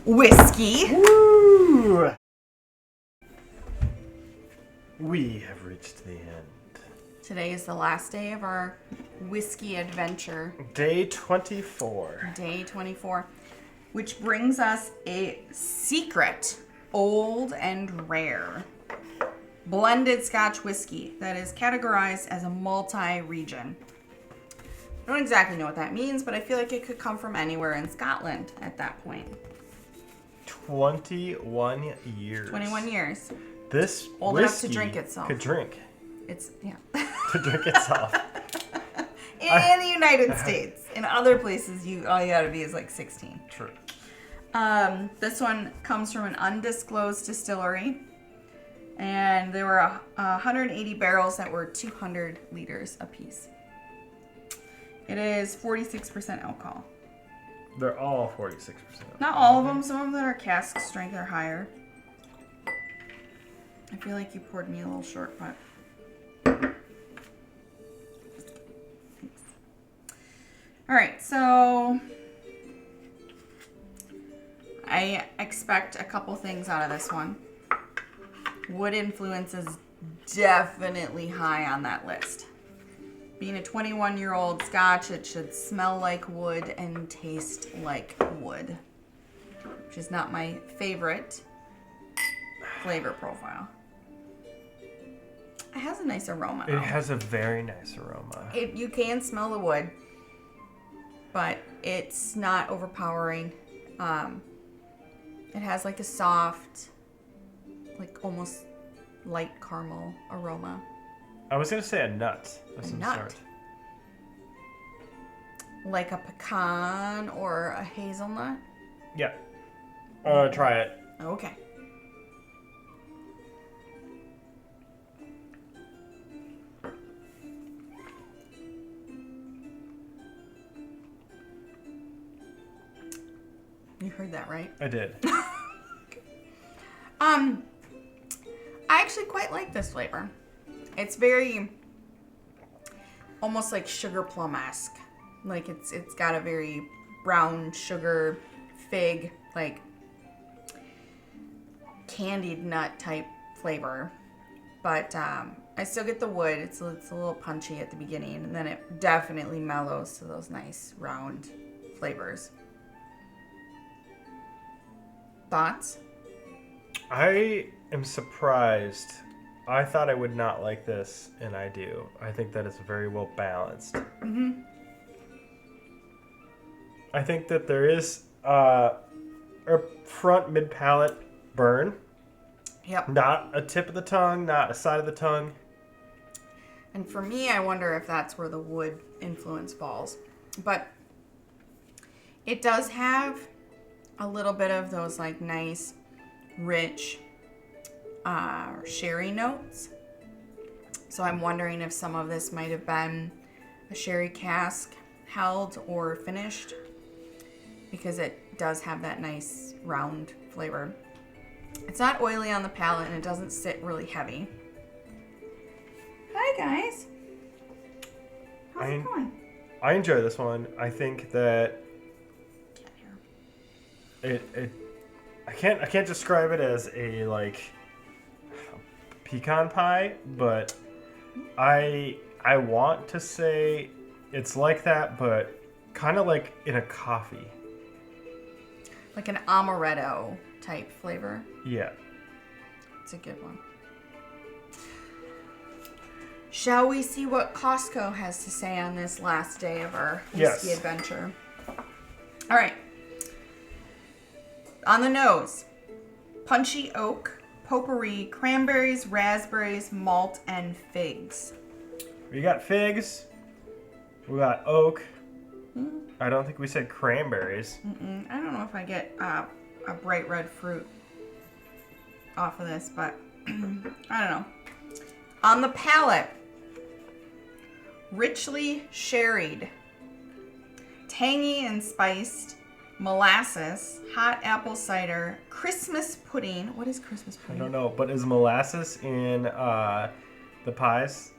whiskey. Woo! We have reached the end. Today is the last day of our whiskey adventure. Day 24. Day 24. Which brings us a secret, old and rare, blended Scotch whiskey that is categorized as a multi-region. I don't exactly know what that means, but I feel like it could come from anywhere in Scotland at that point. 21 years. 21 years. This old enough to drink itself. Could drink. It's, yeah. To drink itself. In the United States. In other places, all you gotta be is like 16. True. This one comes from an undisclosed distillery. And there were 180 barrels that were 200 liters apiece. It is 46% alcohol. They're all 46%. Not all of them. Some of them are cask strength or higher. I feel like you poured me a little short, but... Thanks. All right, so... I expect a couple things out of this one. Wood influence is definitely high on that list. Being a 21-year-old Scotch, it should smell like wood and taste like wood, which is not my favorite flavor profile. It has a nice aroma. It has a very nice aroma. You can smell the wood, but it's not overpowering. It has like a soft, like almost light caramel aroma. I was going to say a nut of some sort. Like a pecan or a hazelnut? Yeah. Try it. Okay. You heard that, right? I did. I actually quite like this flavor. It's very almost like sugar plum-esque. Like it's got a very brown sugar fig, like candied nut type flavor. But I still get the wood. It's a little punchy at the beginning, and then it definitely mellows to those nice round flavors. Thoughts? I am surprised. I thought I would not like this, and I do. I think that it's very well balanced. Mm-hmm. I think that there is a front mid-palate burn. Yep. Not a tip of the tongue, not a side of the tongue. And for me, I wonder if that's where the wood influence falls. But it does have a little bit of those like nice, rich sherry notes. So I'm wondering if some of this might have been a sherry cask held or finished, because it does have that nice round flavor. It's not oily on the palate, and it doesn't sit really heavy. Hi guys. How's it going? I enjoy this one. I think that I can't describe it as a like pecan pie, but I want to say it's like that, but kind of like in a coffee. Like an amaretto type flavor. Yeah. It's a good one. Shall we see what Costco has to say on this last day of our whiskey adventure? All right. On the nose, punchy oak, potpourri, cranberries, raspberries, malt, and figs. We got figs. We got oak. I don't think we said cranberries. I don't know if I get a bright red fruit off of this, but I don't know. On the palate, richly sherried, tangy and spiced, molasses, hot apple cider, Christmas pudding. What is Christmas pudding? I don't know, but is molasses in the pies?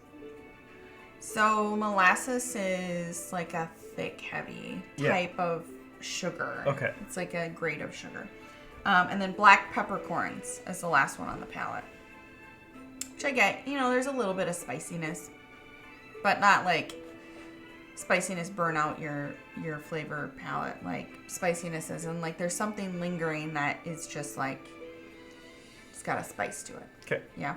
So molasses is like a thick, heavy type of sugar. Okay. It's like a grade of sugar. And then black peppercorns is the last one on the palette. Which I get, there's a little bit of spiciness, but not like spiciness burn out your flavor palette. Like spiciness is, and like there's something lingering that is just like, it's got a spice to it. Okay. Yeah.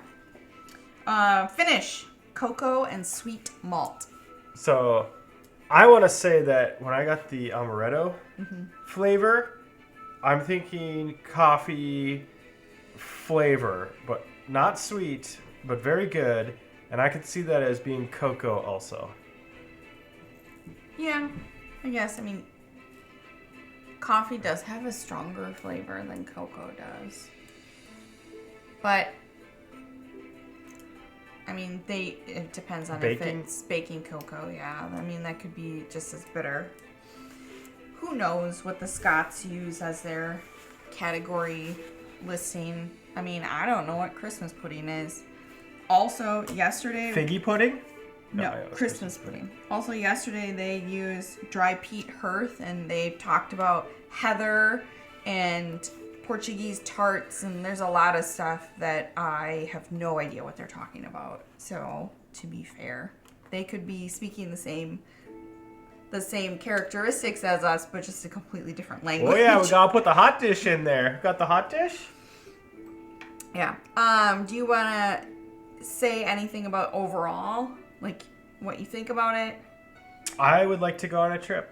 Finish, cocoa and sweet malt. So I want to say that when I got the amaretto flavor, I'm thinking coffee flavor, but not sweet, but very good. And I could see that as being cocoa also. Yeah, I guess. I mean, coffee does have a stronger flavor than cocoa does. But, I mean, it depends on if it's baking cocoa, yeah. I mean, that could be just as bitter. Who knows what the Scots use as their category listing. I mean, I don't know what Christmas pudding is. Also, yesterday... Figgy pudding? No, Christmas pudding. Also, yesterday they used dry peat hearth, and they talked about heather and Portuguese tarts, and there's a lot of stuff that I have no idea what they're talking about. So, to be fair, they could be speaking the same characteristics as us, but just a completely different language. Oh yeah, we gotta put the hot dish in there. Got the hot dish? Yeah. Do you want to say anything about overall, like what you think about it? I would like to go on a trip.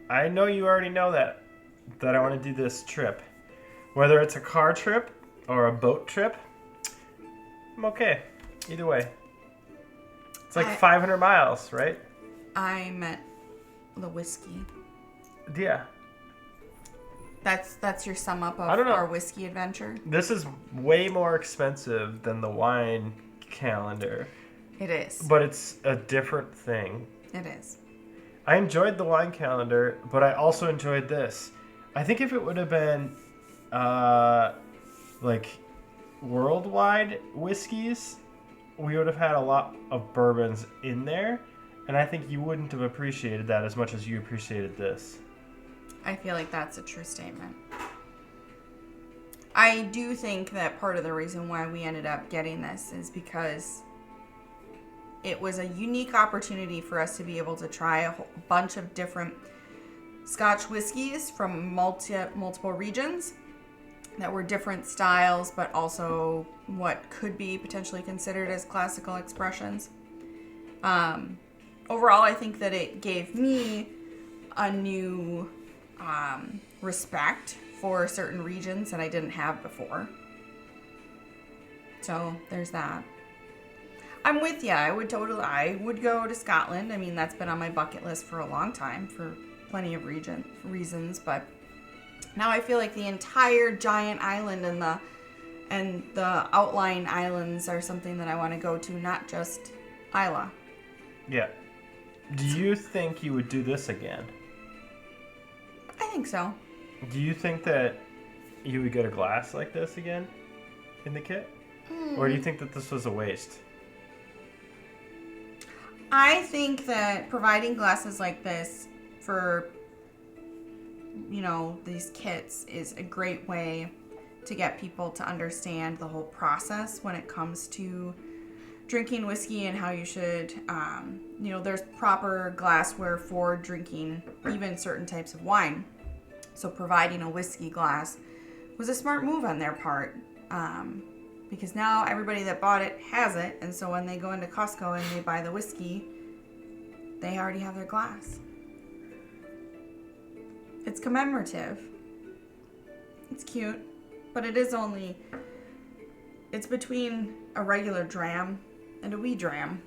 I know you already know that I want to do this trip. Whether it's a car trip or a boat trip, I'm okay. Either way. It's like 500 miles, right? I meant the whiskey. Yeah. That's your sum up of our whiskey adventure? This is way more expensive than the wine calendar. It is. But it's a different thing. It is. I enjoyed the wine calendar, but I also enjoyed this. I think if it would have been like worldwide whiskeys, we would have had a lot of bourbons in there, and I think you wouldn't have appreciated that as much as you appreciated this. I feel like that's a true statement. I do think that part of the reason why we ended up getting this is because it was a unique opportunity for us to be able to try a whole bunch of different Scotch whiskeys from multiple regions that were different styles, but also what could be potentially considered as classical expressions. Overall, I think that it gave me a new respect for certain regions that I didn't have before. So there's that. I'm with you. I would go to Scotland. I mean, that's been on my bucket list for a long time for plenty of reasons, but now I feel like the entire giant island and the outlying islands are something that I want to go to, not just Islay. Yeah. Do you think you would do this again? I think so. Do you think that you would get a glass like this again in the kit? Or do you think that this was a waste? I think that providing glasses like this for, these kits is a great way to get people to understand the whole process when it comes to drinking whiskey and how you should, there's proper glassware for drinking even certain types of wine. So providing a whiskey glass was a smart move on their part, because now everybody that bought it has it, and so when they go into Costco and they buy the whiskey, they already have their glass. It's commemorative. It's cute, but it's between a regular dram and a wee dram.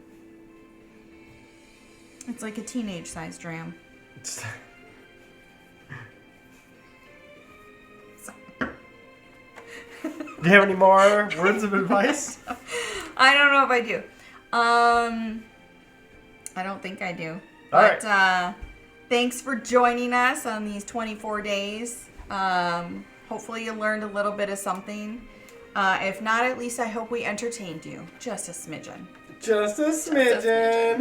It's like a teenage-sized dram. Do you have any more words of advice? I don't know if I do. I don't think I do. All but right. Thanks for joining us on these 24 days. Hopefully you learned a little bit of something. If not, at least I hope we entertained you. Just a smidgen. Just a smidgen.